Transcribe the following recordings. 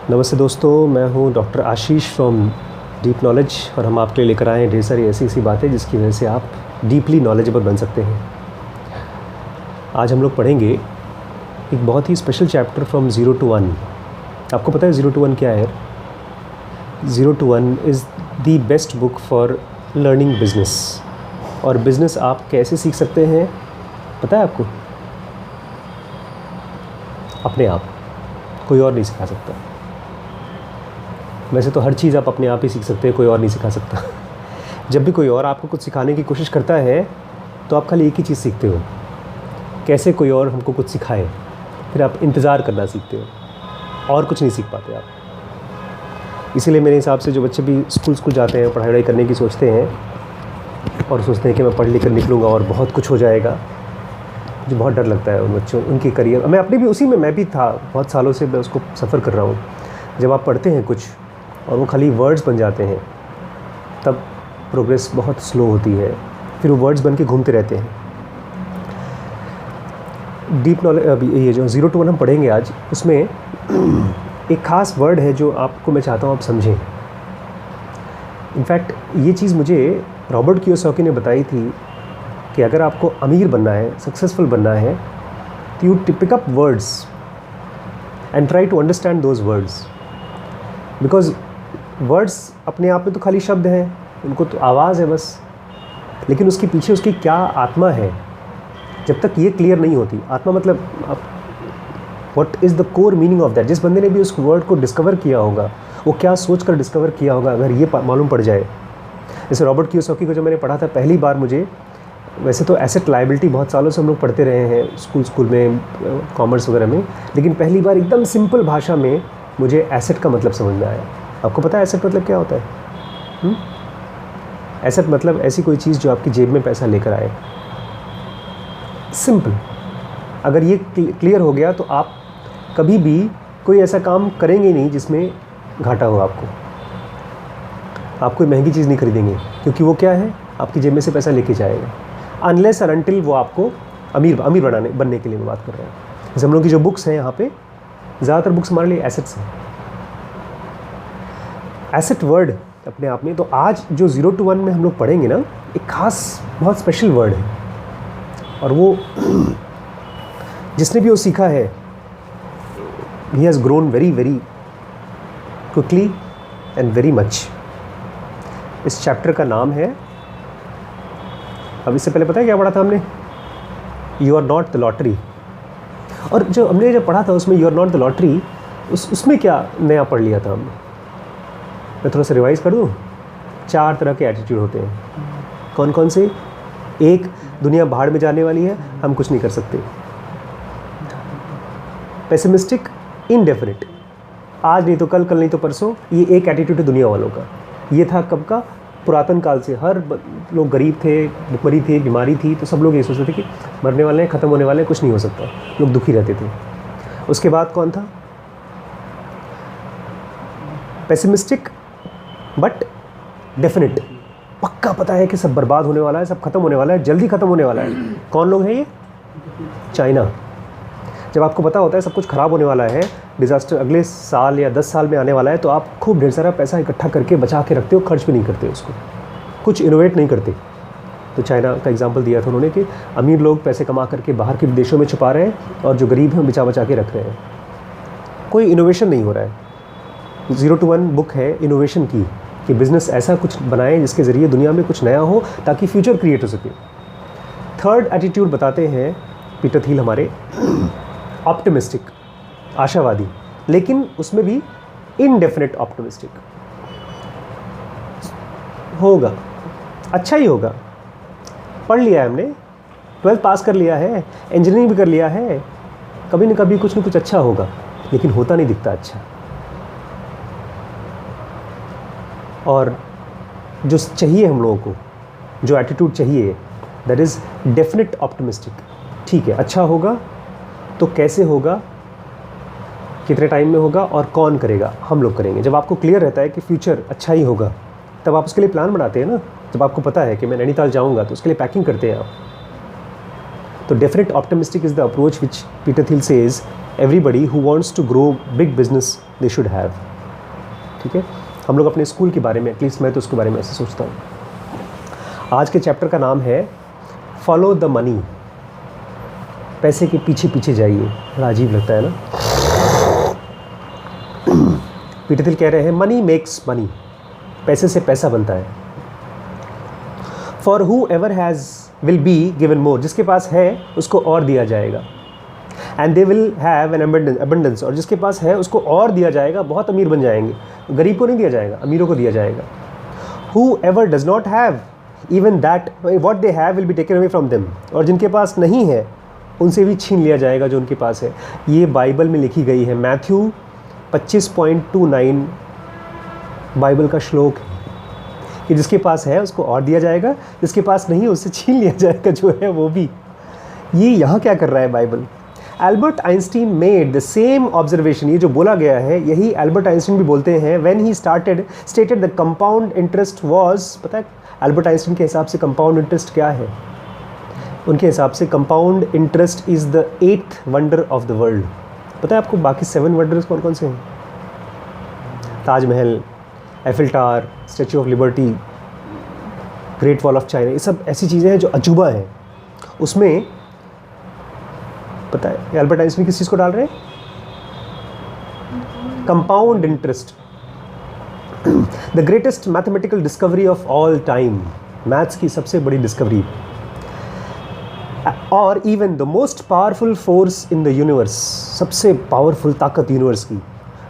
नमस्ते दोस्तों, मैं हूं doctor Ashish from deep knowledge और हम आपके लिए लेकर आए हैं ढेर सारी ऐसी बातें जिसकी वजह से आप डीपली नॉलेजेबल बन सकते हैं। आज हम लोग पढ़ेंगे एक बहुत ही स्पेशल चैप्टर फ्रॉम 0 to 1। आपको पता है 0 to 1 क्या है? 0 to 1 is the best book for learning business. और बिज़नेस आप कैसे सीख सकते हैं पता है आपको? अपने आप, कोई और नहीं सिखा सकता। वैसे तो हर चीज़ आप अपने आप ही सीख सकते हैं, कोई और नहीं सिखा सकता। जब भी कोई और आपको कुछ सिखाने की कोशिश करता है तो आप खाली एक ही चीज़ सीखते हो, कैसे कोई और हमको कुछ सिखाए। फिर आप इंतज़ार करना सीखते हो और कुछ नहीं सीख पाते आप। इसीलिए मेरे हिसाब से जो बच्चे भी स्कूल जाते हैं, पढ़ाई वढ़ाई करने की सोचते हैं और सोचते हैं कि मैं पढ़ लिख कर निकलूँगा और बहुत कुछ हो जाएगा, मुझे बहुत डर लगता है उन बच्चों, उनके करियर। मैं अपने भी उसी में मैं भी था, बहुत सालों से मैं उसको सफ़र कर रहा हूँ। जब आप पढ़ते हैं कुछ और वो खाली वर्ड्स बन जाते हैं तब प्रोग्रेस बहुत स्लो होती है, फिर वो वर्ड्स बन के घूमते रहते हैं। डीप नॉलेज, अभी ये जो 0 to 1 हम पढ़ेंगे आज, उसमें एक ख़ास वर्ड है जो आपको मैं चाहता हूँ आप समझें। इनफैक्ट ये चीज़ मुझे रॉबर्ट कियोसाकी ने बताई थी कि अगर आपको अमीर बनना है, सक्सेसफुल बनना है, तो you pick up words and try to understand those words. Because words अपने आप में तो खाली शब्द हैं, उनको तो आवाज़ है बस, लेकिन उसके पीछे उसकी क्या आत्मा है, जब तक ये क्लियर नहीं होती। आत्मा मतलब what is the core meaning of that. जिस बंदे ने भी उस वर्ड को डिस्कवर किया होगा वो क्या सोच कर डिस्कवर किया होगा, अगर ये मालूम पड़ जाए। जैसे रॉबर्ट कियोसाकी को जब मैंने पढ़ा था पहली बार, मुझे वैसे तो एसेट लायबिलिटी बहुत सालों से हम लोग पढ़ते रहे हैं स्कूल में, कॉमर्स वगैरह में, लेकिन पहली बार एकदम सिंपल भाषा में मुझे एसेट का मतलब समझ में आया। आपको पता है एसेट मतलब क्या होता है? एसेट मतलब ऐसी कोई चीज़ जो आपकी जेब में पैसा लेकर आए। सिंपल। अगर ये क्लियर हो गया तो आप कभी भी कोई ऐसा काम करेंगे नहीं जिसमें घाटा हो आपको। आप कोई महंगी चीज़ नहीं खरीदेंगे क्योंकि वो क्या है, आपकी जेब में से पैसा लेके जाएगा। अनलेस और अनटिल वो आपको अमीर बनने के लिए मैं बात कर रहा हूँ। जैसे हम लोग की जो बुक्स हैं यहाँ पे, ज़्यादातर बुक्स हमारे लिए एसेट्स हैं। एसेट वर्ड अपने आप में, तो आज जो 0 to 1 में हम लोग पढ़ेंगे ना, एक खास बहुत स्पेशल वर्ड है। और वो जिसने भी वो सीखा है, he has grown very very quickly and very much. इस चैप्टर का नाम है, अब इससे पहले पता है क्या पढ़ा था हमने? You are not the lottery. और जो हमने जब पढ़ा था उसमें you are not the lottery, उसमें क्या नया पढ़ लिया था हमने? मैं थोड़ा सा रिवाइज़ कर दूँ। 4 तरह के एटीट्यूड होते हैं। कौन कौन से? एक, दुनिया भाड़ में जाने वाली है, हम कुछ नहीं कर सकते। पेसिमिस्टिक, इनडेफिनिट, आज नहीं तो कल, कल नहीं तो परसों, ये एक एटीट्यूड है दुनिया वालों का। ये था कब का? पुरातन काल से। हर लोग गरीब थे, भुखमरी थी, बीमारी थी, तो सब लोग ये सोचते थे कि मरने वाले हैं, ख़त्म होने वाले हैं, कुछ नहीं हो सकता। लोग दुखी रहते थे। उसके बाद कौन था? पेसिमिस्टिक बट डेफिनेट, पक्का पता है कि सब बर्बाद होने वाला है, सब खत्म होने वाला है, जल्दी ख़त्म होने वाला है। कौन लोग हैं ये? चाइना। जब आपको पता होता है सब कुछ ख़राब होने वाला है, डिज़ास्टर अगले साल या 10 साल में आने वाला है, तो आप खूब ढेर सारा पैसा इकट्ठा करके बचा के रखते हो, खर्च भी नहीं करते उसको, कुछ इनोवेट नहीं करते। तो चाइना का एग्जांपल दिया था उन्होंने कि अमीर लोग पैसे कमा करके बाहर के देशों में छुपा रहे हैं और जो गरीब हैं बचा बचा के रख रहे हैं। कोई इनोवेशन नहीं हो रहा है। 0 to 1 बुक है इनोवेशन की, कि बिज़नेस ऐसा कुछ बनाएं जिसके ज़रिए दुनिया में कुछ नया हो ताकि फ्यूचर क्रिएट हो सके। थर्ड एटीट्यूड बताते हैं पीटर थिल हमारे, ऑप्टिमिस्टिक, आशावादी, लेकिन उसमें भी इनडेफिनेट ऑप्टिमिस्टिक। होगा, अच्छा ही होगा, पढ़ लिया है हमने, 12th पास कर लिया है, इंजीनियरिंग भी कर लिया है, कभी न कभी कुछ न कुछ अच्छा होगा, लेकिन होता नहीं दिखता अच्छा। और जो चाहिए हम लोगों को, जो एटीट्यूड चाहिए, दैट इज़ डेफिनेट ऑप्टिमिस्टिक। ठीक है, अच्छा होगा तो कैसे होगा, कितने टाइम में होगा और कौन करेगा? हम लोग करेंगे। जब आपको क्लियर रहता है कि फ्यूचर अच्छा ही होगा, तब आप उसके लिए प्लान बनाते हैं ना। जब आपको पता है कि मैं नैनीताल जाऊंगा तो उसके लिए पैकिंग करते हैं आप। तो definite optimistic is the approach which Peter Thiel says everybody who wants to grow big business they should have. ठीक है, हम लोग अपने स्कूल के बारे में, एटलीस्ट मैं तो उसके बारे में ऐसे सोचता हूँ। आज के चैप्टर का नाम है फॉलो द मनी। पैसे के पीछे पीछे जाइए। बड़ा अजीब लगता है ना। पीटर थिल कह रहे हैं मनी मेक्स मनी, पैसे से पैसा बनता है। For who ever has will be given more, जिसके पास है उसको और दिया जाएगा। And they will have an abundance, और जिसके पास है उसको और दिया जाएगा, बहुत अमीर बन जाएंगे। गरीब को नहीं दिया जाएगा, अमीरों को दिया जाएगा। Who ever does not have even that what they have will be taken away from them, और जिनके पास नहीं है उनसे भी छीन लिया जाएगा जो उनके पास है। ये बाइबल में लिखी गई है। मैथ्यू 25.29 बाइबल का श्लोक है कि जिसके पास है उसको और दिया जाएगा, जिसके पास नहीं है उससे छीन लिया जाएगा जो है वो भी। ये यहाँ क्या कर रहा है Bible? Albert Einstein made the same observation. ये जो बोला गया है यही एल्बर्ट आइंस्टीन भी बोलते हैं। When he stated the compound interest was, पता है एल्बर्ट आइंस्टीन के हिसाब से कंपाउंड इंटरेस्ट क्या है? उनके हिसाब से compound interest is the 8th wonder of the world. पता है आपको बाकी 7 वंडर्स कौन कौन से हैं? Taj Mahal, Eiffel tower, statue of liberty, great wall of China, ये सब ऐसी चीज़ें हैं जो अजूबा हैं। उसमें पता है एल्बर्ट आइंस्टीन किस चीज़ को डाल रहे हैं? Compound interest. The greatest mathematical discovery of all time, maths की सबसे बड़ी डिस्कवरी। और even the most powerful force in the universe, सबसे पावरफुल ताकत यूनिवर्स की।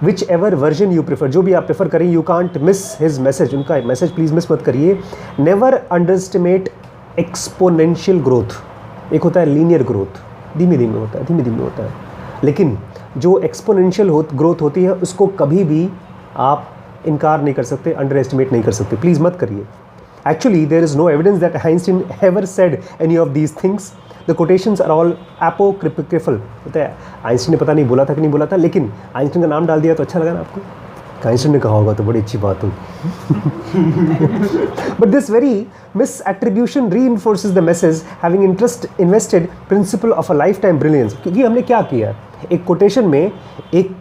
Which ever version you prefer, जो भी आप प्रेफर करें, you can't miss his message, उनका मैसेज प्लीज़ मिस मत करिए। Never underestimate exponential growth. एक होता है लीनियर ग्रोथ, धीमे धीमे होता है, धीमे धीमे होता है, लेकिन जो एक्सपोनेंशियल ग्रोथ होती है उसको कभी भी आप इनकार नहीं कर सकते, अंडर एस्टिमेट नहीं कर सकते, प्लीज़ मत करिए। Actually there is no evidence that Einstein ever said any of these things. The quotations are all apocryphal. पता है आइंस्टीन ने पता नहीं बोला था कि नहीं बोला था, लेकिन आइंस्टीन का नाम डाल दिया तो अच्छा लगा ना आपको? आइंस्टीन ने कहा होगा तो बड़ी अच्छी बात होगी। But this very misattribution reinforces the message having interest invested principal of a lifetime brilliance. क्योंकि हमने क्या किया, एक कोटेशन में एक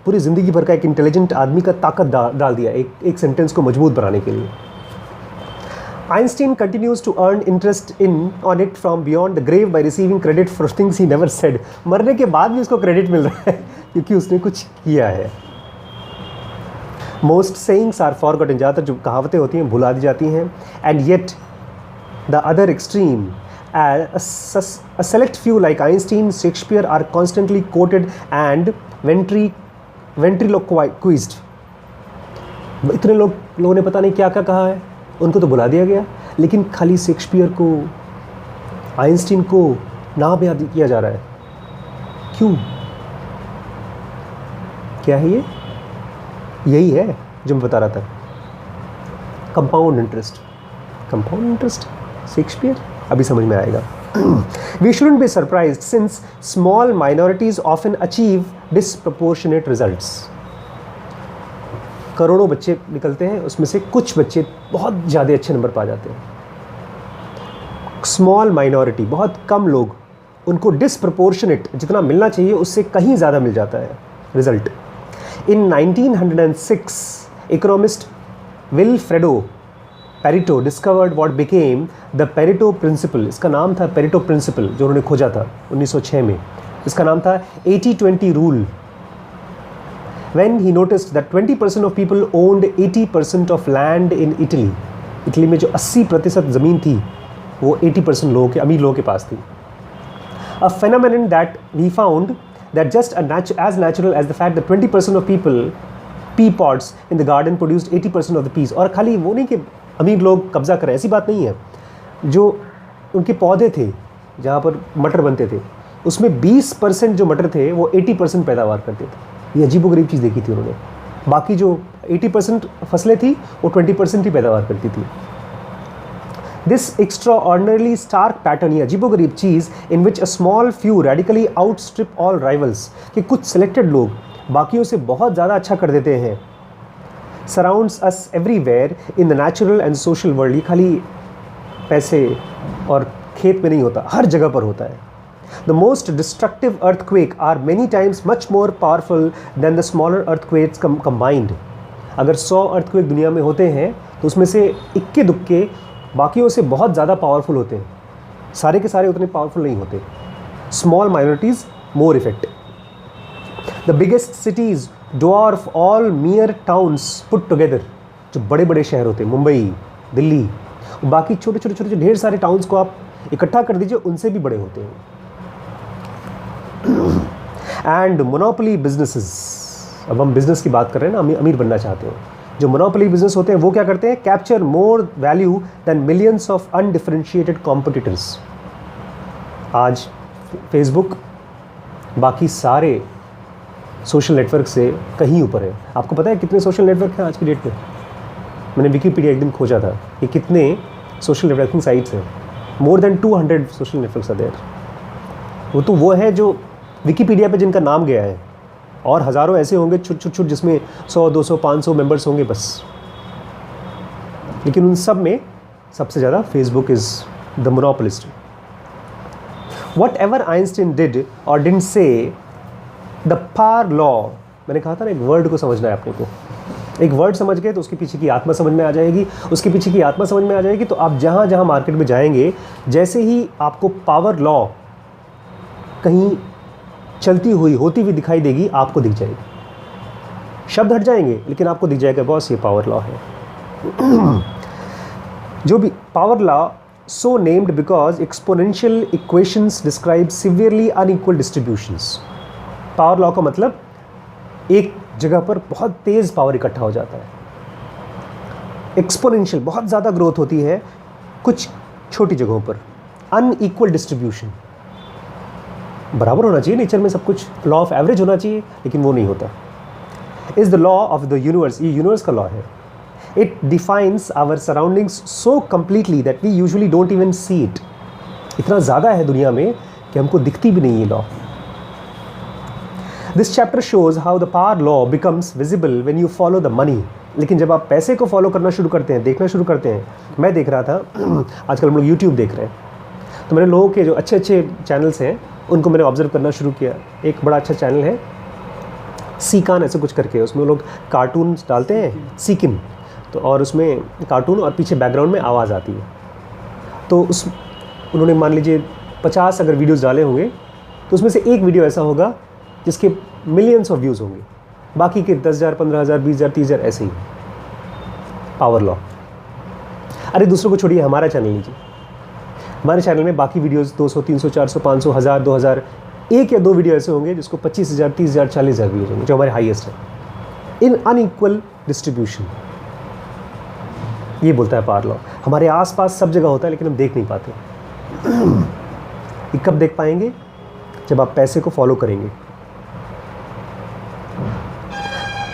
पूरी ज़िंदगी भर का एक इंटेलिजेंट आदमी का ताकत डाल दिया एक सेंटेंस को मजबूत बनाने के लिए। Einstein continues to earn interest on it from beyond the grave by receiving credit for things he never said. मरने के बाद भी उसको क्रेडिट मिल रहा है क्योंकि उसने कुछ किया है। Most sayings are forgotten, ज़्यादातर जो कहावतें होती हैं भुला दी जाती हैं। And yet the other extreme, a select few like Einstein, Shakespeare are constantly quoted and ventriloquized. इतने लोगों ने पता नहीं क्या क्या कहा है, उनको तो बुला दिया गया, लेकिन खाली शेक्सपियर को, आइंस्टीन को नाम याद किया जा रहा है। क्यों? क्या है ये? यही है जो मैं बता रहा था, compound interest. Compound interest, Shakespeare, अभी समझ में आएगा। We shouldn't be surprised since small minorities often achieve disproportionate results. करोड़ों बच्चे निकलते हैं, उसमें से कुछ बच्चे बहुत ज़्यादा अच्छे नंबर पा जाते हैं। स्मॉल माइनॉरिटी, बहुत कम लोग, उनको डिसप्रपोर्शनेट, जितना मिलना चाहिए उससे कहीं ज़्यादा मिल जाता है result. In 1906 economist Vilfredo Pareto discovered what became the Pareto principle. इसका नाम था पेरेटो प्रिंसिपल, जो उन्होंने खोजा था 1906 में। इसका नाम था 80-20 rule. When he noticed that 20% of people owned 80% of land in Italy, Italy में जो 80% ज़मीन थी वो 80% लोगों के, अमीर लोगों के पास थी। A phenomenon that we found that just as natural as the fact that 20% of people pea pods in the garden produced 80% of the peas। और खाली वो नहीं कि अमीर लोग कब्जा करें, ऐसी बात नहीं है। जो उनके पौधे थे जहाँ पर मटर बनते थे, उसमें 20% जो मटर थे वो 80% पैदावार करते थे। ये अजीबोगरीब चीज़ देखी थी उन्होंने। बाकी जो 80% फसलें थी वो 20% ही पैदावार करती थी। दिस एक्स्ट्राऑर्डिनरली स्टार्क पैटर्न, ये अजीबोगरीब चीज़, in which a small few radically outstrip all rivals, कि कुछ सिलेक्टेड लोग बाकियों से बहुत ज़्यादा अच्छा कर देते हैं। Surrounds us everywhere in the natural and social world. ये खाली पैसे और खेत में नहीं होता, हर जगह पर होता है। The most destructive earthquake are many times much more powerful than the smaller earthquakes combined. अगर 100 earthquake दुनिया में होते हैं तो उसमें से इक्के दुक्के बाकियों से बहुत ज़्यादा पावरफुल होते हैं, सारे के सारे उतने पावरफुल नहीं होते. Small minorities more effective. The biggest cities dwarf all mere towns put together. जो बड़े बड़े शहर होते हैं, मुंबई, दिल्ली, बाकी छोटे छोटे छोटे ढेर सारे टाउन्स को आप इकट्ठा कर दीजिए, उनसे भी बड़े होते हैं. एंड मोनोपोली बिजनेसेस, अब हम बिजनेस की बात कर रहे हैं ना, अमीर बनना चाहते हैं. जो मोनोपोली बिजनेस होते हैं वो क्या करते हैं? Capture more value than millions of undifferentiated competitors. आज फेसबुक बाकी सारे सोशल नेटवर्क से कहीं ऊपर है. आपको पता है कितने सोशल नेटवर्क हैं आज की डेट में? मैंने विकीपीडिया एक दिन खोजा था कि कितने सोशल नेटवर्किंग साइट्स हैं. More than 200 social networks are there. वो तो वो है जो विकीपीडिया पे जिनका नाम गया है, और हज़ारों ऐसे होंगे छुट जिसमें 100, 200, 500 मेंबर्स होंगे बस. लेकिन उन सब में सबसे ज़्यादा Facebook is the monopolist. Whatever Einstein did or didn't say, the power law, मैंने कहा था ना, एक वर्ड को समझना है अपने को. एक वर्ड समझ गए तो उसके पीछे की आत्मा समझ में आ जाएगी. उसके पीछे की आत्मा समझ में आ जाएगी तो आप जहाँ जहाँ मार्केट में जाएंगे, जैसे ही आपको पावर लॉ कहीं चलती हुई होती हुई दिखाई देगी, आपको दिख जाएगी. शब्द हट जाएंगे लेकिन आपको दिख जाएगा बॉस ये पावर लॉ है. जो भी power law, so named because exponential equations describe severely unequal distributions. Power law का मतलब एक जगह पर बहुत तेज़ पावर इकट्ठा हो जाता है. एक्सपोनेंशियल, बहुत ज़्यादा ग्रोथ होती है कुछ छोटी जगहों पर. अनइक्वल डिस्ट्रीब्यूशन, बराबर होना चाहिए नेचर में सब कुछ, लॉ ऑफ एवरेज होना चाहिए, लेकिन वो नहीं होता. Is the law of the universe, ये यूनिवर्स का लॉ है. It defines our surroundings so completely that we usually don't even see it. इतना ज़्यादा है दुनिया में कि हमको दिखती भी नहीं ये law. This chapter shows how the power law becomes visible when you follow the money. लेकिन जब आप पैसे को फॉलो करना शुरू करते हैं, देखना शुरू करते हैं. मैं देख रहा था, आजकल हम लोग यूट्यूब देख रहे हैं, तो मैंने लोगों के जो अच्छे अच्छे चैनल्स हैं उनको मैंने ऑब्जर्व करना शुरू किया. एक बड़ा अच्छा चैनल है सीकान ऐसे कुछ करके, उसमें लोग कार्टून डालते हैं, सीकिन, तो और उसमें कार्टून और पीछे बैकग्राउंड में आवाज़ आती है. तो उस उन्होंने मान लीजिए 50 अगर वीडियोज़ डाले होंगे तो उसमें से एक वीडियो ऐसा होगा जिसके मिलियंस ऑफ व्यूज़ होंगे, बाकी के 10,000, 15,000, 20,000, 30,000 ऐसे ही. Power law. अरे दूसरों को छोड़िए, हमारा चैनल लीजिए. हमारे चैनल में बाकी वीडियोस 200, 300, 400, 500, 1000, 2000, एक या दो वीडियो ऐसे होंगे जिसको 25,000, 30,000, 40,000 व्यूज़ होंगे, जो हमारे हाईएस्ट है. इन अनइक्वल डिस्ट्रीब्यूशन, ये बोलता है पावर लॉ. हमारे आसपास सब जगह होता है लेकिन हम देख नहीं पाते. ये कब देख पाएंगे? जब आप पैसे को फॉलो करेंगे.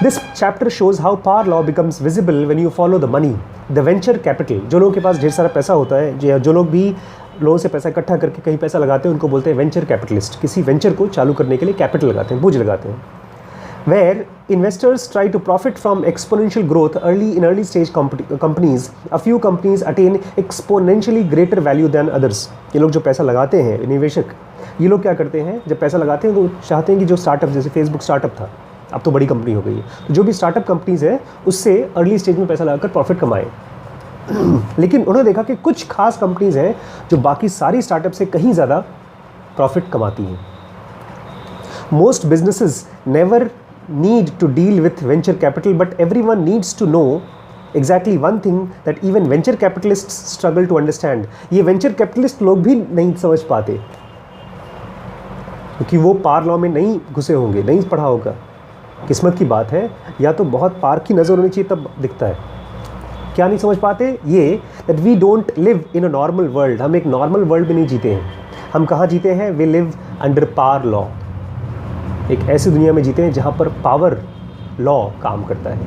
This chapter shows how power law becomes visible when you follow the money. The venture capital, जो लोगों के पास ढेर सारा पैसा होता है, जो लोग भी लोगों से पैसा इकट्ठा करके कहीं पैसा लगाते हैं, उनको बोलते हैं वेंचर कैपिटलिस्ट. किसी वेंचर को चालू करने के लिए कैपिटल लगाते हैं, पूंजी लगाते हैं. Where investors try to profit from exponential growth in early stage companies, a few companies attain exponentially greater value than others. ये लोग जो पैसा लगाते हैं, निवेशक, ये लोग क्या करते हैं, जब पैसा लगाते हैं तो चाहते हैं कि जो स्टार्टअप, जैसे फेसबुक स्टार्टअप था, अब तो बड़ी कंपनी हो गई है, तो जो भी स्टार्टअप कंपनीज़ है उससे अर्ली स्टेज में पैसा लगाकर प्रॉफिट कमाएं. लेकिन उन्होंने देखा कि कुछ खास कंपनीज़ हैं जो बाकी सारी स्टार्टअप से कहीं ज़्यादा प्रॉफिट कमाती हैं. Most businesses never need to deal with venture capital, but everyone needs to know exactly one thing that even venture capitalists struggle to understand. ये venture capitalist लोग भी नहीं समझ पाते क्योंकि वो पावर लॉ में नहीं घुसे होंगे, नहीं पढ़ा होगा. किस्मत की बात है, या तो बहुत पार की नज़र होनी चाहिए तब दिखता है. क्या नहीं समझ पाते? ये that we don't live in a normal world. हम एक नॉर्मल वर्ल्ड में नहीं जीते हैं. हम कहाँ जीते हैं? we live under power law. एक ऐसी दुनिया में जीते हैं जहाँ पर पावर लॉ काम करता है.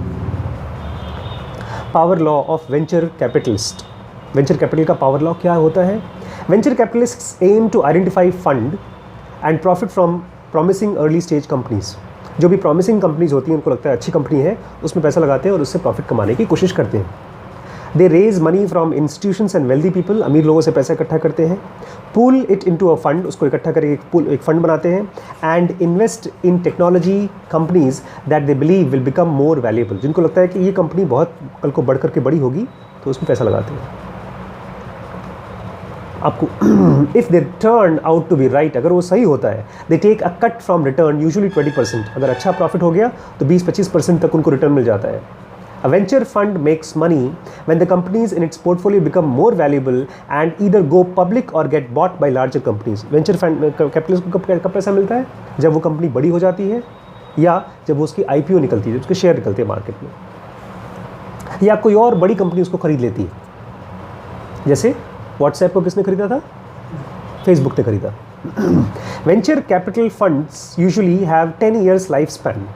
Power law of venture capitalist. Venture capital का पावर लॉ क्या होता है? Venture capitalists aim to identify fund and profit from promising early stage companies. जो भी प्रॉमिसिंग कंपनीज होती हैं, उनको लगता है अच्छी कंपनी है, उसमें पैसा लगाते हैं और उससे प्रॉफिट कमाने की कोशिश करते हैं. They raise money from institutions and wealthy people, अमीर लोगों से पैसा इकट्ठा करते हैं, pool it into a fund, उसको इकट्ठा करके एक फंड बनाते हैं, and invest in technology companies that they believe will become more valuable, जिनको लगता है कि ये कंपनी बहुत कल को बढ़ करके बड़ी होगी तो उसमें पैसा लगाते हैं। आपको if they turn out to be right, अगर वो सही होता है, they take a cut from return usually 20%, अगर अच्छा प्रॉफिट हो गया तो 20-25% तक उनको रिटर्न मिल जाता है। A venture fund makes money when the companies in its portfolio become more valuable and either go public or get bought by larger companies. Venture fund capitalist को कब पैसा मिलता है? जब वो कंपनी बड़ी हो जाती है या जब वो उसकी IPO निकलती है, जब उसके शेयर निकलते हैं मार्केट में, या कोई और बड़ी कंपनी उसको खरीद लेती है। जैसे व्हाट्सएप को किसने खरीदा था? फेसबुक ने खरीदा। Venture capital funds usually have 10 years lifespan.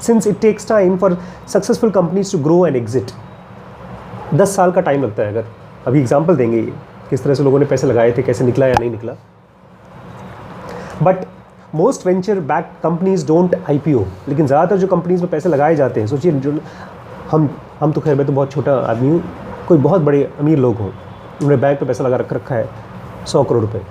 Since it takes time for successful companies to grow and exit, 10 साल का टाइम लगता है। अगर अभी एग्जाम्पल देंगे ये किस तरह से लोगों ने पैसे लगाए थे, कैसे निकला या नहीं निकला। But most venture back companies don't IPO, लेकिन ज़्यादातर जो कंपनीज में पैसे लगाए जाते हैं, सोचिए जो हम तो खैर मैं तो बहुत छोटा आदमी हूँ, कोई बहुत बड़े अमीर लोग हों, उन्होंने बैंक में पैसा लगा रखा है 100 करोड़ रुपये,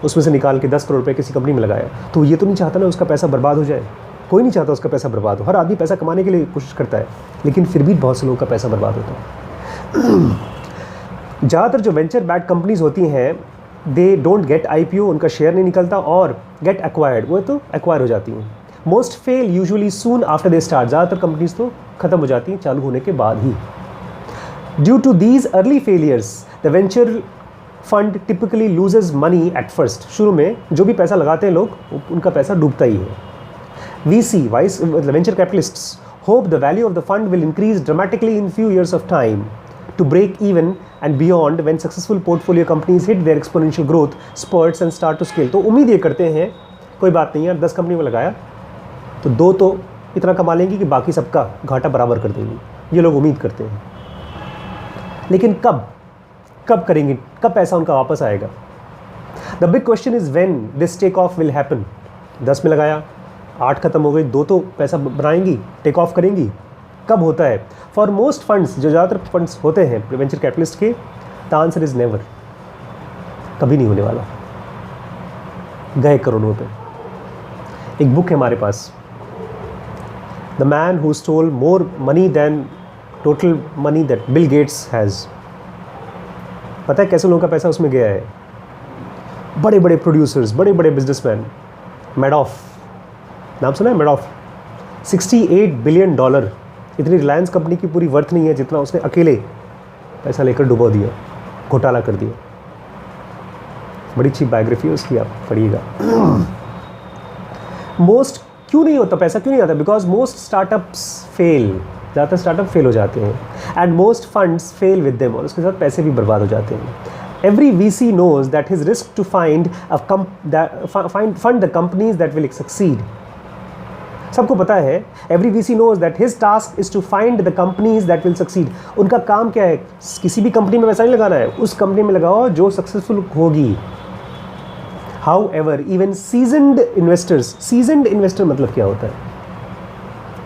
उसमें से निकाल के 10 करोड़ रुपये किसी कंपनी में लगाया, तो ये तो नहीं चाहता ना उसका पैसा बर्बाद हो जाए। कोई नहीं चाहता उसका पैसा बर्बाद हो, हर आदमी पैसा कमाने के लिए कोशिश करता है, लेकिन फिर भी बहुत से लोगों का पैसा बर्बाद होता है। ज़्यादातर जो वेंचर बैक कंपनीज होती हैं, दे डोंट गेट IPO, उनका शेयर नहीं निकलता, और गेट एक्वायर्ड, वो तो एक्वायर हो जाती हैं। Most fail usually soon after they start, ज़्यादातर कंपनीज तो ख़त्म हो जाती हैं चालू होने के बाद ही। Due to these early failures the venture fund typically loses money at first, शुरू में जो भी पैसा लगाते हैं लोग उनका पैसा डूबता ही है। VC, venture capitalists, hope the value of the fund will increase dramatically in few years of time to break even and beyond when successful portfolio companies hit their exponential growth spurts and start to scale. तो उम्मीद ये करते हैं कोई बात नहीं यार, 10 company में लगाया तो 2 तो इतना कमा लेंगी कि बाकी सबका घाटा बराबर कर देंगी, ये लोग उम्मीद करते हैं। लेकिन कब करेंगे, कब पैसा उनका वापस आएगा? The big question is when this take off will happen. 10 में लगाया, 8 खत्म हो गई, 2 तो पैसा बनाएंगी, टेक ऑफ करेंगी, कब होता है? फॉर मोस्ट फंड्स, जो ज़्यादातर फंड्स होते हैं वेंचर कैपिटलिस्ट के, द आंसर इज़ नेवर, कभी नहीं होने वाला। गए करोड़ों पे। एक बुक है हमारे पास, the man who stole more money than total money that Bill Gates has. पता है कैसे लोगों का पैसा उसमें गया है? बड़े बड़े प्रोड्यूसर्स, बड़े बड़े बिजनेसमैन, मैडॉफ, नाम सुना है मैडॉफ? $68 बिलियन, इतनी रिलायंस कंपनी की पूरी वर्थ नहीं है जितना उसने अकेले पैसा लेकर डुबो दिया, घोटाला कर दिया। बड़ी अच्छी बायोग्राफी है उसकी, आप पढ़िएगा। मोस्ट क्यों नहीं होता पैसा, क्यों नहीं आता? बिकॉज मोस्ट स्टार्टअप्स फेल, ज़्यादातर स्टार्टअप फेल हो जाते हैं, and most funds fail with them, और उसके साथ पैसे भी बर्बाद हो जाते हैं। Every VC knows that his risk to fund the companies that will succeed. सबको पता है, every VC knows that his task is to find the companies that will succeed. उनका काम क्या है? किसी भी कंपनी में पैसा नहीं लगाना है, उस कंपनी में लगाओ जो सक्सेसफुल होगी। However, even seasoned investors, seasoned investor मतलब क्या होता है?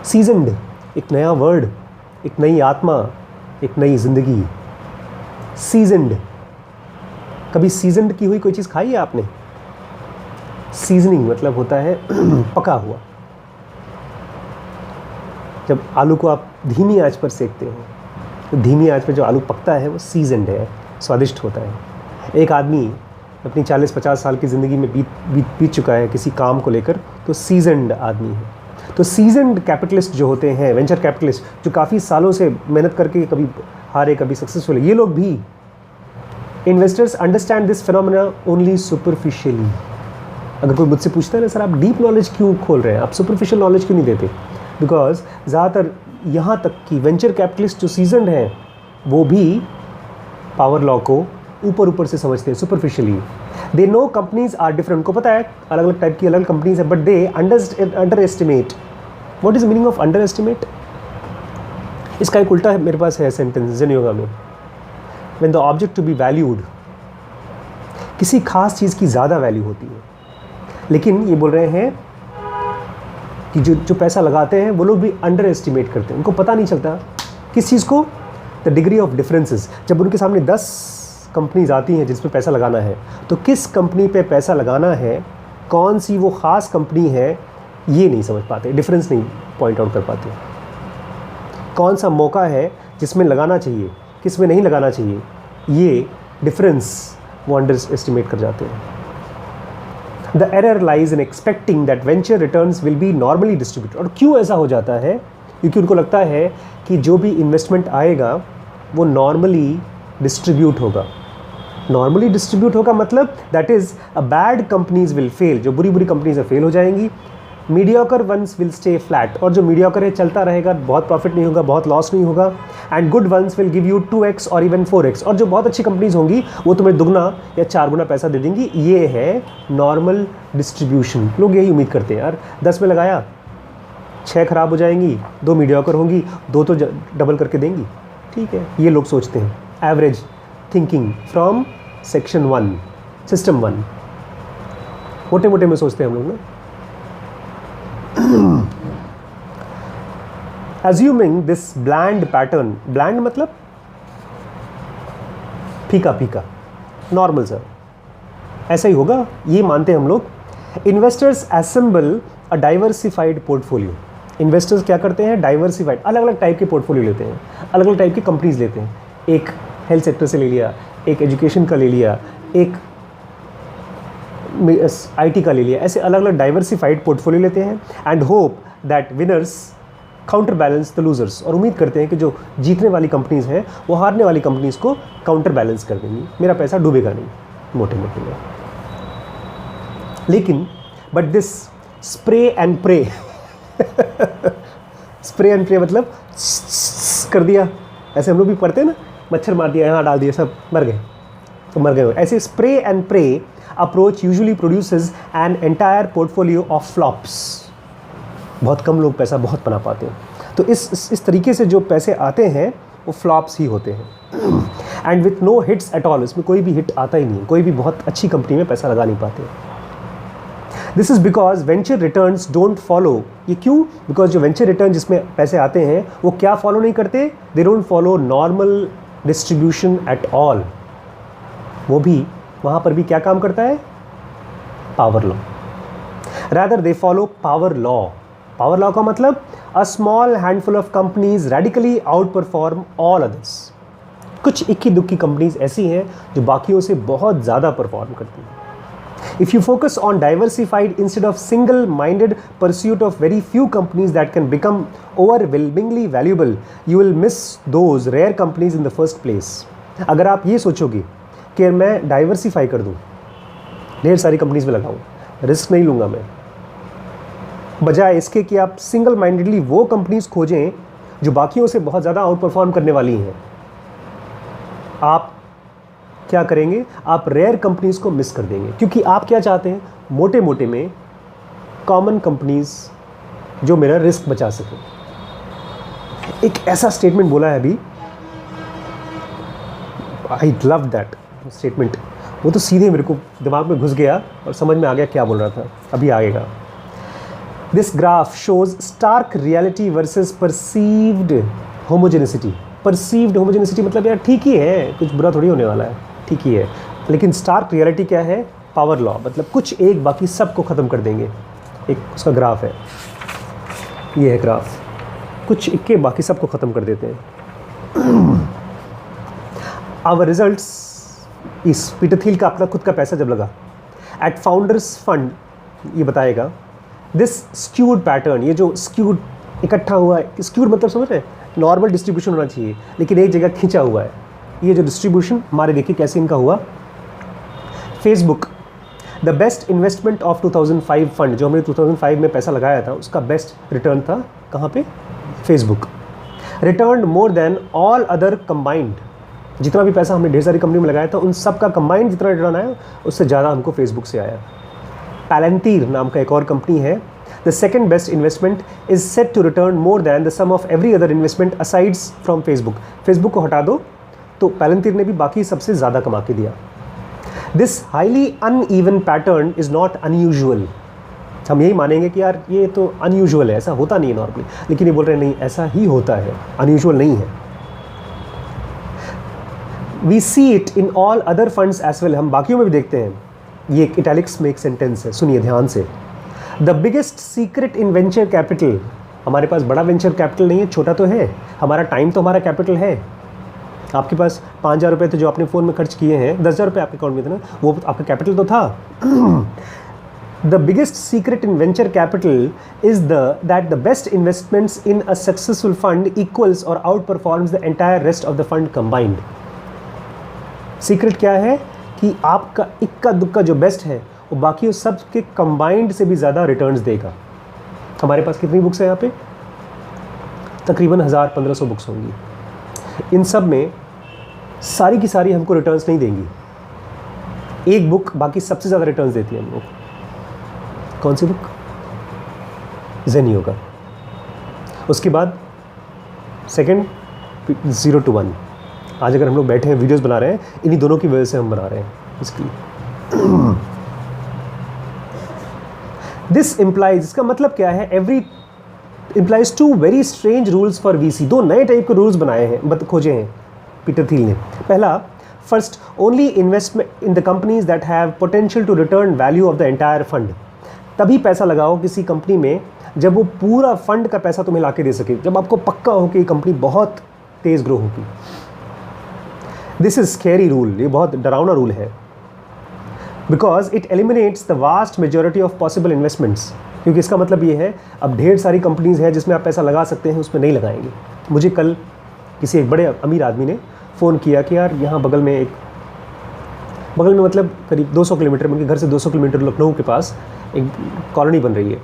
Seasoned एक नया वर्ड, एक नई आत्मा, एक नई जिंदगी। Seasoned, कभी सीजनड की हुई कोई चीज़ खाई है आपने? सीजनिंग मतलब होता है पका हुआ। जब आलू को आप धीमी आंच पर सेकते हो, तो धीमी आंच पर जो आलू पकता है वो सीजनड है, स्वादिष्ट होता है। एक आदमी अपनी 40-50 साल की ज़िंदगी में बीत चुका है किसी काम को लेकर, तो सीजनड आदमी है। तो सीजनड कैपिटलिस्ट जो होते हैं, वेंचर कैपिटलिस्ट, जो काफ़ी सालों से मेहनत करके कभी हारे कभी सक्सेसफुल है, ये लोग भी, investors understand this phenomena only superficially. अगर कोई मुझसे पूछता है ना, सर आप डीप नॉलेज क्यों खोल रहे हैं, आप सुपरफिशियल नॉलेज क्यों नहीं देते? बिकॉज ज़्यादातर यहाँ तक कि वेंचर कैपिटलिस्ट जो सीजनड हैं, वो भी पावर लॉ को ऊपर से समझते हैं, superficially. They know companies are different, उनको पता है अलग अलग टाइप की अलग कंपनीज है, but they under estimate. What is meaning of under estimate? इसका एक उल्टा है, मेरे पास है सेंटेंस जेन योगा में, when the object to be valued, किसी खास चीज़ की ज़्यादा वैल्यू होती है। लेकिन ये बोल रहे हैं कि जो पैसा लगाते हैं वो लोग भी अंडर एस्टिमेट करते हैं, उनको पता नहीं चलता किस चीज़ को द डिग्री ऑफ डिफरेंसेस, जब उनके सामने 10 कंपनीज आती हैं जिस पे पैसा लगाना है, तो किस कंपनी पे पैसा लगाना है, कौन सी वो ख़ास कंपनी है, ये नहीं समझ पाते, डिफरेंस नहीं पॉइंट आउट कर पाते। कौन सा मौका है जिसमें लगाना चाहिए, किस में नहीं लगाना चाहिए, ये डिफरेंस वो अंडर एस्टिमेट कर जाते हैं। The error lies in expecting that venture returns will be normally distributed. और क्यों ऐसा हो जाता है? क्योंकि उनको लगता है कि जो भी इन्वेस्टमेंट आएगा वो नॉर्मली डिस्ट्रीब्यूट होगा। नॉर्मली डिस्ट्रीब्यूट होगा मतलब that is a bad companies will fail, जो बुरी बुरी कंपनीज है फेल हो जाएंगी। Mediocre ones will stay flat, और जो मीडियोकर है चलता रहेगा, बहुत प्रॉफिट नहीं होगा, बहुत लॉस नहीं होगा। And good ones will give you 2x और इवन 4x, और जो बहुत अच्छी कंपनीज होंगी वो तुम्हें दुगना या 4 गुना पैसा दे देंगी। ये है नॉर्मल डिस्ट्रीब्यूशन। लोग यही उम्मीद करते हैं, यार 10 में लगाया, 6 खराब हो जाएंगी, 2 मीडियोकर होंगी, 2 तो डबल करके देंगी। ठीक है, ये लोग सोचते हैं। Average thinking from section 1, system 1, मोटे मोटे में सोचते हैं हम लोग ना। Assuming this bland pattern, bland मतलब फीका फीका, नॉर्मल सर, ऐसा ही होगा, ये मानते हैं हम लोग। इन्वेस्टर्स असेंबल अ डाइवर्सिफाइड पोर्टफोलियो। इन्वेस्टर्स क्या करते हैं? डाइवर्सिफाइड, अलग अलग टाइप के पोर्टफोलियो लेते हैं, अलग अलग टाइप की कंपनीज लेते हैं। एक हेल्थ सेक्टर से ले लिया, एक एजुकेशन का ले लिया, एक IT का ले लिया, ऐसे अलग अलग डाइवर्सिफाइड पोर्टफोलियो लेते हैं। And hope that winners counter balance the losers, और उम्मीद करते हैं कि जो जीतने वाली कंपनीज हैं वो हारने वाली कंपनीज को काउंटर बैलेंस कर देंगी, मेरा पैसा डूबेगा नहीं, मोटे मोटे में। लेकिन but this spray and pray spray and pray मतलब कर दिया, ऐसे हम लोग भी पढ़ते हैं ना, मच्छर मार दिया, यहाँ डाल दिया, सब मर गए, तो मर गए। ऐसे spray and pray approach usually produces an entire portfolio of flops. बहुत कम लोग पैसा बहुत बना पाते हैं, तो इस तरीके से जो पैसे आते हैं वो फ्लॉप्स ही होते हैं। And with no hits at all, इसमें कोई भी हिट आता ही नहीं, कोई भी बहुत अच्छी कंपनी में पैसा लगा नहीं पाते। This is because venture returns don't follow. ये क्यों? बिकॉज जो वेंचर रिटर्न जिसमें पैसे आते हैं वो क्या फॉलो नहीं करते? They don't follow normal distribution at all. वो भी वहाँ पर भी क्या काम करता है? Power law. Rather they follow power law. Power law का मतलब a small handful of companies radically out perform all others. कुछ इक्की दुक्की कंपनीज ऐसी हैं जो बाकियों से बहुत ज़्यादा परफॉर्म करती हैं। If you focus on diversified instead of single-minded pursuit of very few companies that can become overwhelmingly valuable, you will miss those rare companies in the first place. अगर आप ये सोचोगे कि मैं डाइवर्सिफाई कर दूँ, ढेर सारी कंपनीज में लगाऊँ, रिस्क नहीं लूँगा मैं, बजाय इसके कि आप सिंगल माइंडेडली वो कंपनीज खोजें जो बाकियों से बहुत ज़्यादा आउट परफॉर्म करने वाली हैं, आप क्या करेंगे? आप रेयर कंपनीज को मिस कर देंगे। क्योंकि आप क्या चाहते हैं? मोटे मोटे में कॉमन कंपनीज जो मेरा रिस्क बचा सके। एक ऐसा स्टेटमेंट बोला है अभी, आई लव दैट स्टेटमेंट, वो तो सीधे मेरे को दिमाग में घुस गया और समझ में आ गया क्या बोल रहा था, अभी आएगा। This graph shows stark reality versus perceived homogeneity. Perceived homogeneity मतलब यार ठीक ही है, कुछ बुरा थोड़ी होने वाला है, ठीक ही है। लेकिन स्टार्क रियलिटी क्या है? पावर लॉ, मतलब कुछ एक बाकी सब को ख़त्म कर देंगे। एक उसका ग्राफ है, ये है ग्राफ, कुछ इक्के बाकी सब को ख़त्म कर देते हैं। आवर रिजल्ट्स, इस पीटर थिल का अपना खुद का पैसा जब लगा एट फाउंडर्स फंड, ये बताएगा दिस स्क्यूड पैटर्न, ये जो स्क्यूड इकट्ठा हुआ है, स्क्यूड मतलब समझ रहे हैं, नॉर्मल डिस्ट्रीब्यूशन होना चाहिए लेकिन एक जगह खींचा हुआ है, ये जो डिस्ट्रीब्यूशन हमारे देखिए कैसे इनका हुआ। Facebook, the best investment of 2005 fund, जो हमने 2005 में पैसा लगाया था उसका बेस्ट रिटर्न था कहाँ पे? Facebook. Return more than all other combined, जितना भी पैसा हमने ढेर सारी कंपनी में लगाया था उन सब का कंबाइंड जितना रिटर्न आया उससे ज़्यादा हमको फेसबुक से आया। पैलेंटीर नाम का एक और कंपनी है, the second best investment is set to return more than the sum of every other investment asides from Facebook. Facebook को हटा दो तो पैलेंटीर ने भी बाकी सबसे ज़्यादा कमा के दिया। This highly uneven pattern is not unusual. हम यही मानेंगे कि यार ये तो अनयूजुअल है, ऐसा होता नहीं है नॉर्मली, लेकिन ये बोल रहे हैं नहीं, ऐसा ही होता है, अनयूजुअल नहीं है। We see it in all other funds as well, हम बाकियों में भी देखते हैं। ये एक इटैलिक्स में एक सेंटेंस है, सुनिए ध्यान से। The biggest secret in venture capital, हमारे पास बड़ा वेंचर कैपिटल नहीं है, छोटा तो है, हमारा टाइम तो हमारा कैपिटल है। आपके पास 5,000 रुपये थे जो आपने फ़ोन में खर्च किए हैं, 10,000 रुपये आपके अकाउंट में थे ना, वो आपका कैपिटल तो था। The biggest secret in venture capital is that the best investments in a successful fund equals or outperforms the entire rest of the fund combined. Secret क्या है कि आपका इक्का दुक्का जो बेस्ट है वो बाकी सब के कंबाइंड से भी ज़्यादा रिटर्न्स देगा। हमारे पास कितनी बुक्स हैं यहाँ पे? तकरीबन 1,000-1,500 बुक्स होंगी। इन सब में सारी की सारी हमको रिटर्न्स नहीं देंगी। एक बुक बाकी सबसे ज़्यादा रिटर्न्स देती है हम लोग। कौन सी बुक? ज़ेन योगा। उसके बाद सेकंड 0 to 1। आज अगर हम लोग बैठे हैं वीडियोस बना रहे हैं, इन्हीं दोनों की वजह से हम बना रहे हैं इसकी। दिस इम्प्लाइज, इसका मतलब क्या है? Every implies 2 very strange rules for VC. 2 नए टाइप के रूल्स बनाए हैं, खोजे हैं पीटर थिल ने। पहला, first, only investment in the companies that have potential to return value of the entire fund. तभी पैसा लगाओ किसी कंपनी में जब वो पूरा फंड का पैसा तुम्हें ला के दे सके, जब आपको पक्का हो कि ये कंपनी बहुत तेज़ ग्रो होगी। दिस इज स्कैरी रूल, ये बहुत डरावना रूल है। Because it eliminates the vast majority of possible investments. क्योंकि इसका मतलब ये है, अब ढेर सारी कंपनीज़ हैं जिसमें आप पैसा लगा सकते हैं, उसमें नहीं लगाएंगे। मुझे कल किसी एक बड़े अमीर आदमी ने फ़ोन किया कि यार यहाँ बगल में मतलब करीब 200 किलोमीटर, उनके घर से 200 किलोमीटर लखनऊ के पास एक कॉलोनी बन रही है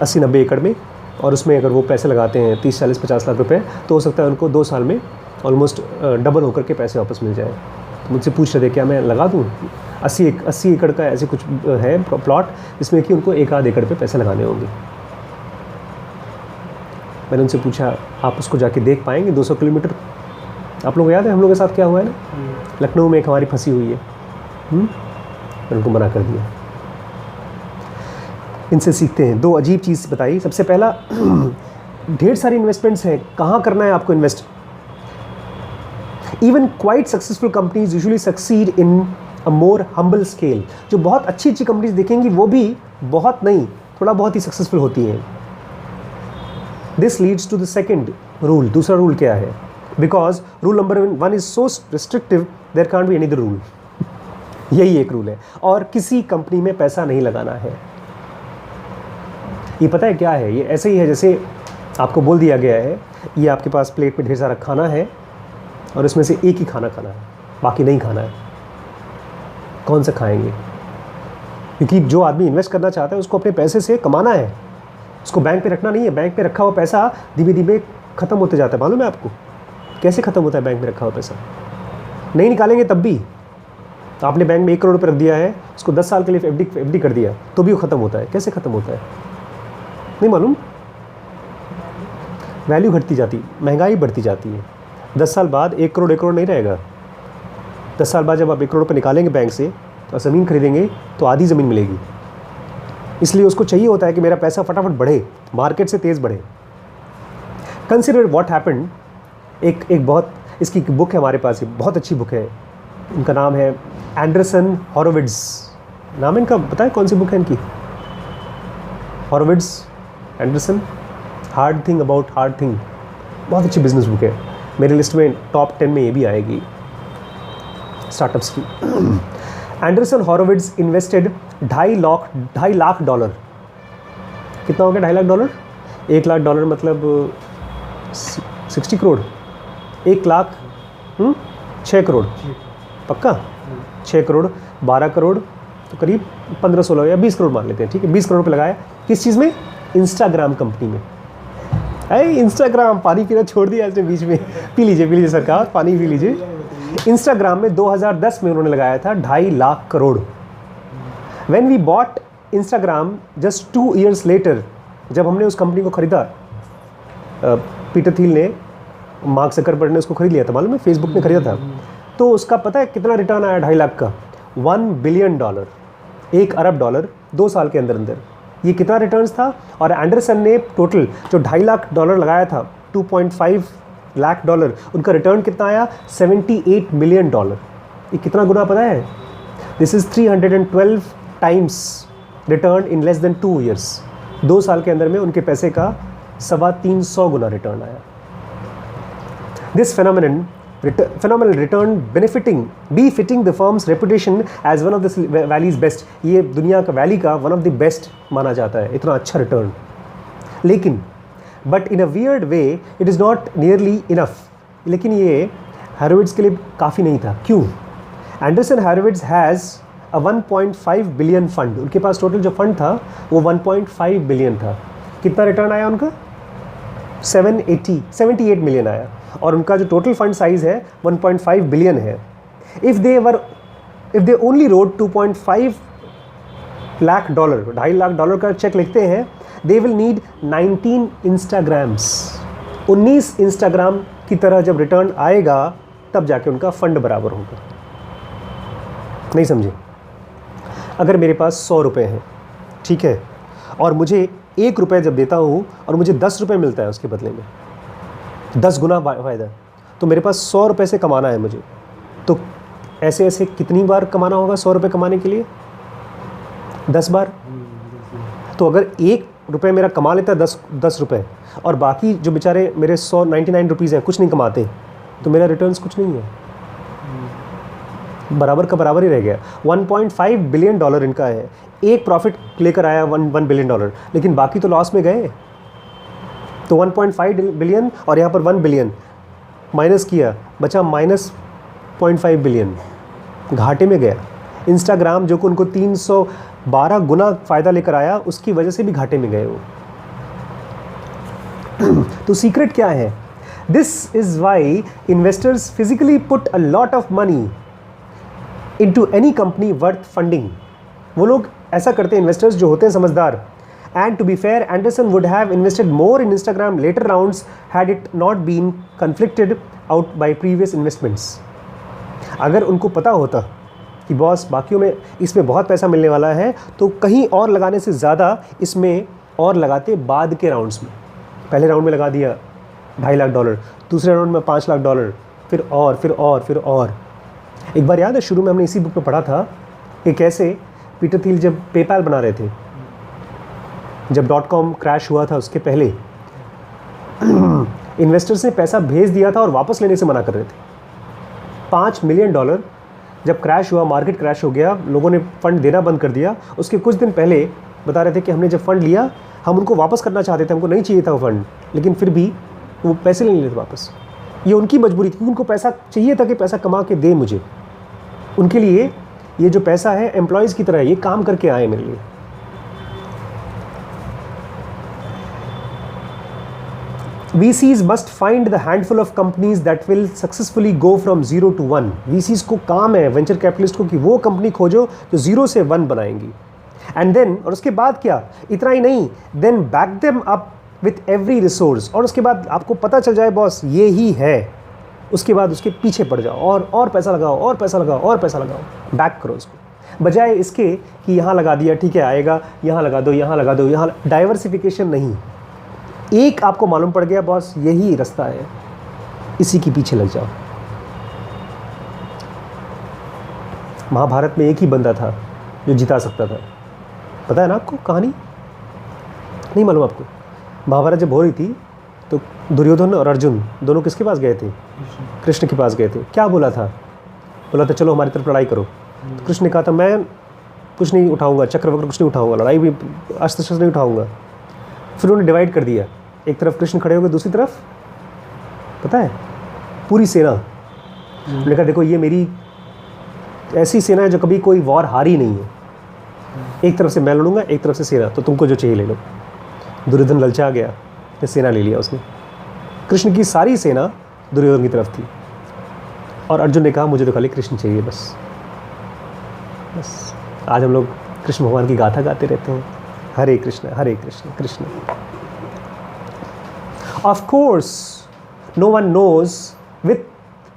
80-90 एकड़ में, और उसमें अगर वो पैसे लगाते हैं 30-40-50 लाख रुपए, तो हो सकता है उनको 2 साल में ऑलमोस्ट डबल होकर के पैसे वापस मिल जाए। तो मुझसे पूछ रहे थे क्या मैं लगा दूँ? 80 एकड़ का ऐसे कुछ है प्लॉट, जिसमें कि उनको 1 आध एकड़ पे पैसे लगाने होंगे। मैंने उनसे पूछा आप उसको जाके देख पाएंगे 200 किलोमीटर? आप लोगों को याद है हम लोगों के साथ क्या हुआ है ना, लखनऊ में एक हमारी फंसी हुई है। मैंने उनको मना कर दिया। इनसे सीखते हैं। 2 अजीब चीज़ बताई। सबसे पहला, ढेर सारी इन्वेस्टमेंट्स हैं, कहाँ करना है आपको invest? Even quite successful companies usually succeed in a more humble scale. जो बहुत अच्छी अच्छी कंपनीज देखेंगी वो भी बहुत नहीं, थोड़ा बहुत ही सक्सेसफुल होती हैं। This leads to the second rule. दूसरा रूल क्या है? Because rule number 1 is so restrictive, there can't be any other rule. यही एक रूल है, और किसी कंपनी में पैसा नहीं लगाना है। ये पता है क्या है? ये ऐसे ही है जैसे आपको बोल दिया गया है, ये आपके पास प्लेट में ढेर सारा खाना है और इसमें से एक ही खाना खाना है, बाकी नहीं खाना है। कौन सा खाएंगे? क्योंकि जो आदमी इन्वेस्ट करना चाहता है उसको अपने पैसे से कमाना है, उसको बैंक पे रखना नहीं है। बैंक पे रखा हुआ पैसा धीमे धीमे ख़त्म होते जाता है। मालूम है आपको कैसे ख़त्म होता है? बैंक में रखा हुआ पैसा नहीं निकालेंगे तब भी। आपने बैंक में 1 करोड़ रुपये रख दिया है, उसको 10 साल के लिए एफडी कर दिया, तो भी वो ख़त्म होता है। कैसे ख़त्म होता है नहीं मालूम। वैल्यू घटती जाती, महंगाई बढ़ती जाती है। 10 साल बाद 1 करोड़ नहीं रहेगा। 10 साल बाद जब आप 1 करोड़ रुपये निकालेंगे बैंक से और ज़मीन खरीदेंगे तो आधी ज़मीन मिलेगी। इसलिए उसको चाहिए होता है कि मेरा पैसा फटाफट बढ़े, मार्केट से तेज़ बढ़े। Consider what happened. एक बहुत, इसकी बुक है हमारे पास, बहुत अच्छी बुक है। इनका नाम है एंडरसन हॉरोविट्ज़। नाम इनका पता है कौन सी बुक है इनकी? Horowitz, Andreessen, hard thing about hard thing. बहुत अच्छी बिजनेस बुक है। मेरी लिस्ट में टॉप 10 में ये भी आएगी स्टार्टअप्स की। Andreessen Horowitz invested $2.5 lakh. कितना हो गया $2.5 लाख? $1 लाख मतलब 60 करोड़। 1 लाख 6 करोड़ पक्का? 6 करोड़ 12 करोड़ तो करीब 15-16 या 20 करोड़ मान लेते हैं, ठीक है। 20 करोड़ पे लगाया किस चीज़ में? इंस्टाग्राम कंपनी में। अरे इंस्टाग्राम, पानी पीना छोड़ दिया इसने बीच में। पी लीजिए सरकार, पानी पी लीजिए। इंस्टाग्राम में 2010 में उन्होंने लगाया था $2.5 lakh crore. When we bought Instagram just 2 years later, जब हमने उस कंपनी को ख़रीदा, पीटर थिल ने, मार्क ज़करबर्ग ने उसको ख़रीद लिया था, मालूम है? फेसबुक ने ख़रीदा था। तो उसका पता है कितना रिटर्न आया? $2.5 लाख का, $1 बिलियन, $1 अरब 2 साल के अंदर अंदर। ये कितना रिटर्न्स था? और एंडरसन ने टोटल जो $2.5 लाख लगाया था, 2.5 लाख डॉलर, उनका रिटर्न कितना आया? $78 मिलियन। ये कितना गुना पता है? This is 312 times return in less than 2 years। 2 साल के अंदर में उनके पैसे का 325 गुना रिटर्न आया। This phenomenal return befitting the firm's reputation as one of the valley's best। ये दुनिया का वैली का वन ऑफ द बेस्ट माना जाता है, इतना अच्छा रिटर्न। लेकिन but in a weird way it is not nearly enough. लेकिन ये हैरोविट्ज़ के लिए काफ़ी नहीं था। क्यों? Andreessen Horowitz has a 1.5 billion fund. उनके पास टोटल जो फंड था वो 1.5 बिलियन था। कितना रिटर्न आया उनका? 78 मिलियन आया। और उनका जो टोटल फंड साइज़ है 1.5 बिलियन है। If they only road 2.5 lakh dollar, $2.5 lakh का चेक लिखते हैं, they will need 19 Instagrams. 19 Instagram की तरह जब रिटर्न आएगा तब जाके उनका फंड बराबर होगा। नहीं समझे? अगर मेरे पास 100 रुपये हैं, ठीक है, और मुझे 1 रुपये जब देता हूँ और मुझे 10 रुपये मिलता है उसके बदले में, 10 गुना फ़ायदा, तो मेरे पास 100 रुपये से कमाना है मुझे, तो ऐसे ऐसे कितनी बार कमाना होगा 100 रुपये कमाने के लिए? 10 बार। तो अगर 1 रुपये मेरा कमा लेता है 10 रुपये, और बाकी जो बेचारे मेरे 199 रुपीज़ हैं कुछ नहीं कमाते, तो मेरा रिटर्न्स कुछ नहीं है, बराबर का बराबर ही रह गया। 1.5 बिलियन डॉलर इनका है, एक प्रॉफिट लेकर आया 1 बिलियन डॉलर, लेकिन बाकी तो लॉस में गए। तो 1.5 बिलियन और यहाँ पर 1 बिलियन माइनस किया, बचा -0.5 बिलियन, घाटे में गया। इंस्टाग्राम जो कि उनको 312 गुना फ़ायदा लेकर आया, उसकी वजह से भी घाटे में गए वो। तो सीक्रेट क्या है? This is why investors physically put a lot of money into any company worth funding. वो लोग ऐसा करते हैं, इन्वेस्टर्स जो होते हैं समझदार। And to be fair, Anderson would have invested more in Instagram later rounds had it not been conflicted out by previous investments। अगर उनको पता होता कि बॉस बाकियों में इसमें बहुत पैसा मिलने वाला है, तो कहीं और लगाने से ज़्यादा इसमें और लगाते बाद के राउंड्स में। पहले राउंड में लगा दिया $2.5 लाख, दूसरे राउंड में $5 लाख, फिर और। एक बार याद है शुरू में हमने इसी बुक में पढ़ा था कि कैसे पीटर थिल जब पेपैल बना रहे थे, जब .com क्रैश हुआ था उसके पहले इन्वेस्टर्स ने पैसा भेज दिया था और वापस लेने से मना कर रहे थे। $5 मिलियन जब क्रैश हुआ, मार्केट क्रैश हो गया, लोगों ने फ़ंड देना बंद कर दिया। उसके कुछ दिन पहले बता रहे थे कि हमने जब फ़ंड लिया हम उनको वापस करना चाहते थे, हमको नहीं चाहिए था वो फ़ंड, लेकिन फिर भी वो पैसे नहीं लेते वापस। ये उनकी मजबूरी थी, क्योंकि उनको पैसा चाहिए था कि पैसा कमा के दे मुझे। उनके लिए ये जो पैसा है एम्प्लॉयज़ की तरह है, ये काम करके आए मेरे लिए। VCs must find the handful of companies that will successfully go from 0 to 1। VCs को काम है, वेंचर कैपिटलिस्ट को, कि वो कंपनी खोजो जो 0 से 1 बनाएंगी। एंड देन, और उसके बाद क्या, इतना ही नहीं, then back them up with every resource. और उसके बाद आपको पता चल जाए बॉस ये ही है, उसके बाद उसके पीछे पड़ जाओ और पैसा लगाओ और पैसा लगाओ, बैक करो उसको, बजाय इसके कि यहाँ लगा दिया ठीक है आएगा, यहाँ लगा दो, यहाँ डाइवर्सिफिकेशन नहीं। एक आपको मालूम पड़ गया बॉस यही रास्ता है, इसी के पीछे लग जाओ। महाभारत में एक ही बंदा था जो जिता सकता था, पता है ना आपको कहानी? नहीं मालूम आपको? महाभारत जब हो रही थी तो दुर्योधन और अर्जुन दोनों किसके पास गए थे? कृष्ण के पास गए थे। क्या बोला था चलो हमारी तरफ लड़ाई करो। तो कृष्ण ने कहा था मैं कुछ नहीं उठाऊंगा, चक्र वक्र कुछ नहीं उठाऊंगा, लड़ाई भी अस्त्र शस्त्र नहीं उठाऊंगा। फिर उन्होंने डिवाइड कर दिया, एक तरफ कृष्ण खड़े हो गए, दूसरी तरफ पता है पूरी सेना। उन्होंने कहा देखो ये मेरी ऐसी सेना है जो कभी कोई वॉर हारी नहीं है, एक तरफ से मैं लड़ूंगा, एक तरफ से सेना, तो तुमको जो चाहिए ले लो। दुर्योधन ललचा गया, फिर सेना ले लिया उसने। कृष्ण की सारी सेना दुर्योधन की तरफ थी और अर्जुन ने कहा मुझे तो खाली कृष्ण चाहिए बस। आज हम लोग कृष्ण भगवान की गाथा गाते रहते हैं, Hare Krishna Krishna. Of course, no one knows with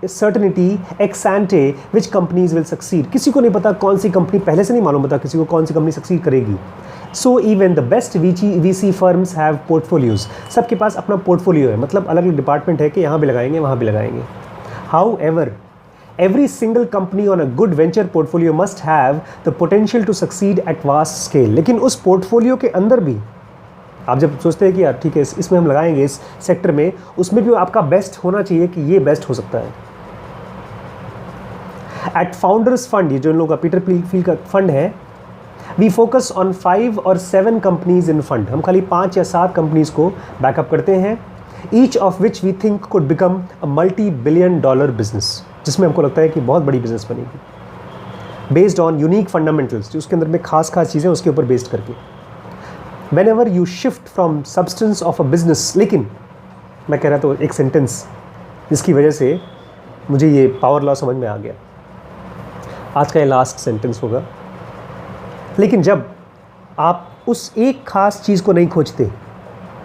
certainty ex ante which companies will succeed. किसी को नहीं पता कौन सी कंपनी, पहले से नहीं मालूम पता किसी को कौन सी कंपनी सक्सीड करेगी। So even the best VC firms have portfolios. सबके पास अपना पोर्टफोलियो है, मतलब अलग अलग डिपार्टमेंट है कि यहाँ भी लगाएंगे वहाँ भी लगाएंगे। How ever every single company on a good venture portfolio must have the potential to succeed at vast scale। लेकिन उस पोर्टफोलियो के अंदर भी आप जब सोचते हैं कि यार ठीक है इसमें हम लगाएंगे इस सेक्टर में, उसमें भी आपका बेस्ट होना चाहिए कि ये बेस्ट हो सकता है। एट फाउंडर्स फंड, ये जो इन लोगों का पीटर फील का फंड है, we focus on 5 or 7 companies in fund. हम खाली 5 या 7 कंपनीज को बैकअप करते हैं, each of which we think could become a $multi-billion business, जिसमें हमको लगता है कि बहुत बड़ी बिजनेस बनेगी, बेस्ड ऑन यूनिक फंडामेंटल्स, जो उसके अंदर में खास चीज़ें उसके ऊपर बेस्ड करके। When ever you shift from substance of a business, लेकिन मैं कह रहा तो एक सेंटेंस जिसकी वजह से मुझे ये पावर लॉ समझ में आ गया, आज का ये लास्ट सेंटेंस होगा। लेकिन जब आप उस एक खास चीज़ को नहीं खोजते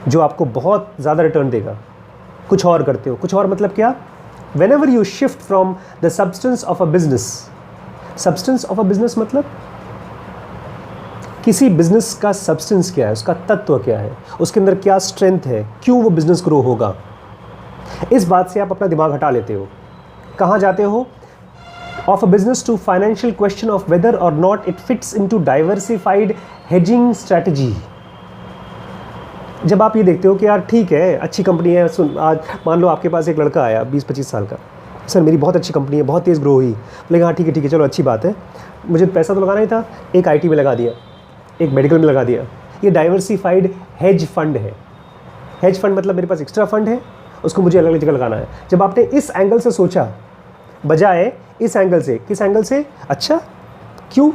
जो आपको बहुत ज़्यादा रिटर्न देगा, कुछ और करते हो, कुछ और मतलब क्या, whenever you shift from the substance of a business, substance of a business मतलब किसी बिजनेस का सब्सटेंस क्या है, उसका तत्व क्या है, उसके अंदर क्या स्ट्रेंथ है, क्यों वो बिजनेस ग्रो होगा, इस बात से आप अपना दिमाग हटा लेते हो। कहाँ जाते हो, of a business to financial question of whether or not it fits into diversified hedging strategy। जब आप ये देखते हो कि यार ठीक है अच्छी कंपनी है, सुन आज मान लो आपके पास एक लड़का आया 20-25 साल का, सर मेरी बहुत अच्छी कंपनी है, बहुत तेज़ ग्रो हुई, बोले हाँ ठीक है चलो अच्छी बात है, मुझे पैसा तो लगाना ही था, एक IT में लगा दिया, एक मेडिकल में लगा दिया। ये डाइवर्सिफाइड हेज फंड है। हेज फंड मतलब मेरे पास एक्स्ट्रा फंड है, उसको मुझे अलग अलग जगह लगाना है। जब आपने इस एंगल से सोचा बजाय इस एंगल से, किस एंगल से, अच्छा क्यों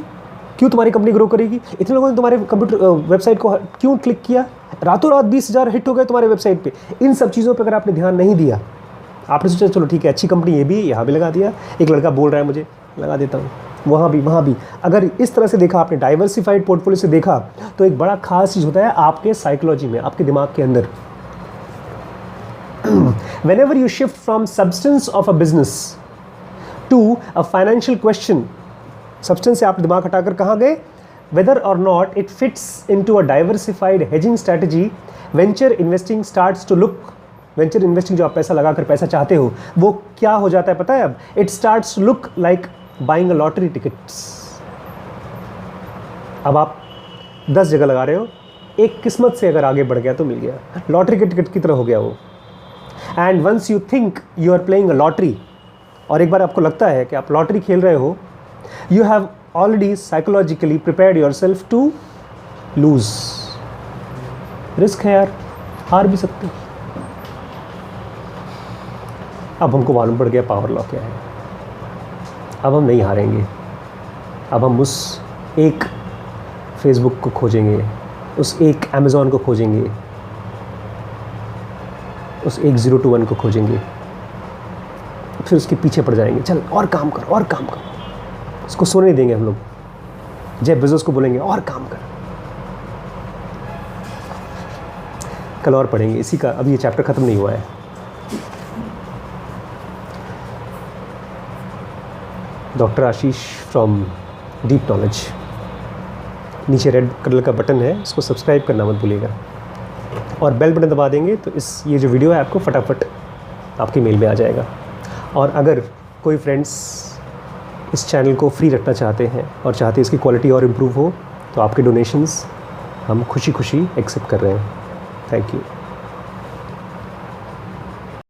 तुम्हारी कंपनी ग्रो करेगी, इतने लोगों ने तुम्हारे कंप्यूटर वेबसाइट को क्यों क्लिक किया, रातों रात 20,000 हिट हो गए तुम्हारे वेबसाइट पे। इन सब चीज़ों पे अगर आपने ध्यान नहीं दिया, आपने सोचा चलो ठीक है अच्छी कंपनी ये भी, यहाँ भी लगा दिया, एक लड़का बोल रहा है मुझे लगा देता हूँ, वहाँ भी। अगर इस तरह से देखा आपने, डाइवर्सिफाइड पोर्टफोलियो से देखा, तो एक बड़ा खास चीज़ होता है आपके साइकोलॉजी में, आपके दिमाग के अंदर। Whenever you shift from substance of a business to a financial question, substance से आप दिमाग हटाकर कहाँ गए, whether or not it fits into a diversified hedging strategy, venture investing starts to look, venture investing जो आप पैसा लगाकर पैसा चाहते हो, वो क्या हो जाता है पता है अब, it starts to look like buying a lottery tickets। अब आप 10 जगह लगा रहे हो, एक किस्मत से अगर आगे बढ़ गया तो मिल गया, लॉटरी के टिकट की तरह हो गया वो। And once you think you are playing a lottery, और एक बार आपको लगता है कि आप लॉटरी खेल रहे हो, you have already psychologically prepared yourself to lose। Risk है यार, हार भी सकते। अब हमको मालूम पड़ गया पावर लॉ क्या है, अब हम नहीं हारेंगे। अब हम उस एक फेसबुक को खोजेंगे, उस एक अमेज़ॉन को खोजेंगे, उस एक 0 to 1 को खोजेंगे, फिर उसके पीछे पड़ जाएंगे, चल और काम कर, उसको सोने नहीं देंगे हम लोग। जेफ बेजोस को बोलेंगे और काम कर। कल और पढ़ेंगे इसी का, अभी ये चैप्टर ख़त्म नहीं हुआ है। Doctor Ashish from deep knowledge, नीचे रेड कलर का बटन है, इसको सब्सक्राइब करना मत भूलिएगा, और बेल बटन दबा देंगे तो ये जो वीडियो है आपको फटाफट आपकी मेल में आ जाएगा। और अगर कोई फ्रेंड्स इस चैनल को फ्री रखना चाहते हैं और चाहते हैं इसकी क्वालिटी और इम्प्रूव हो, तो आपके डोनेशंस हम खुशी एक्सेप्ट कर रहे हैं। Thank you.